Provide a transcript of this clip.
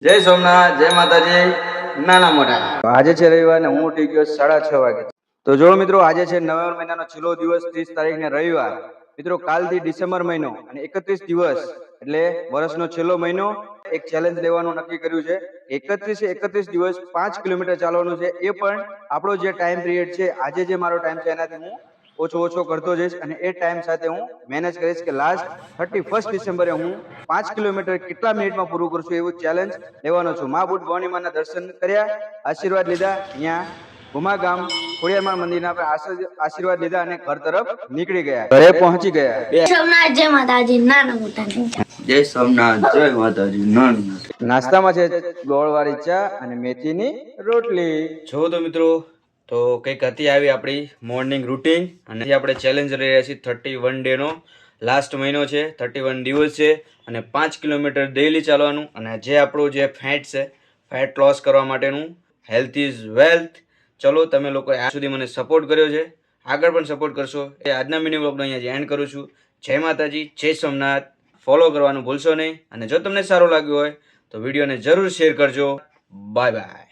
જય સોમનાથ, જય માતાજી, નાના મોટા. આજે છે રવિવાર ને હું ઉઠી ગયો 6:30 વાગે. તો જો મિત્રો, આજે છે નવેમ્બર મહિનાનો છેલ્લો દિવસ, 30 તારીખને રવિવાર. મિત્રો, કાલથી ડિસેમ્બર મહિનો અને 31 દિવસ એટલે વર્ષનો છેલ્લો મહિનો. એક ચેલેન્જ લેવાનું નક્કી કર્યું છે. 31 દિવસ 5 કિલોમીટર ચાલવાનું છે. એ પણ આપણો જે ટાઈમ પિરિયડ છે, આજે જે મારો ટાઈમ છે એનાથી હું ઓછો કરતો જઈશ અને એ ટાઈમ સાથે હું મેનેજ કરીશ કે લાસ્ટ 31 ડિસેમ્બરે હું 5 કિલોમીટર કેટલા મિનિટમાં પૂરું કરશું એવું ચેલેન્જ લેવાનો છું. મા બુટ ભવાની માના દર્શન કર્યા, આશીર્વાદ લીધા, અહીંયા ભૂમા ગામ ખોડિયાર મંદિરના આશીર્વાદ લીધા અને ઘર તરફ નીકળી ગયા. ઘરે પહોંચી ગયા. સોમનાથ, જય માતાજી, નાના મોટા. જય સોમનાથ, જય માતાજી, નાના. નાસ્તામાં છે ગોળવાળી ચા અને મેથીની રોટલી. જો તો મિત્રો, તો કંઈક હતી આવી આપણી મોર્નિંગ રૂટીન અને આપણે ચેલેન્જ લઈ રહ્યા છીએ 31 ડેનો. લાસ્ટ મહિનો છે, 31 દિવસ છે અને 5 કિલોમીટર ડેઈલી ચાલવાનું. અને જે આપણું જે ફેટ છે, ફેટ લોસ કરવા માટેનું હેલ્થ ઇઝ વેલ્થ. ચલો, તમે લોકો આજ સુધી મને સપોર્ટ કર્યો છે, આગળ પણ સપોર્ટ કરશો. એ આજના મિની વ્લોગનો અહીંયા એન્ડ કરું છું. જય માતાજી, જય સોમનાથ. ફોલો કરવાનું ભૂલશો નહીં અને જો તમને સારું લાગ્યું હોય તો વિડીયોને જરૂર શેર કરજો. Bye bye.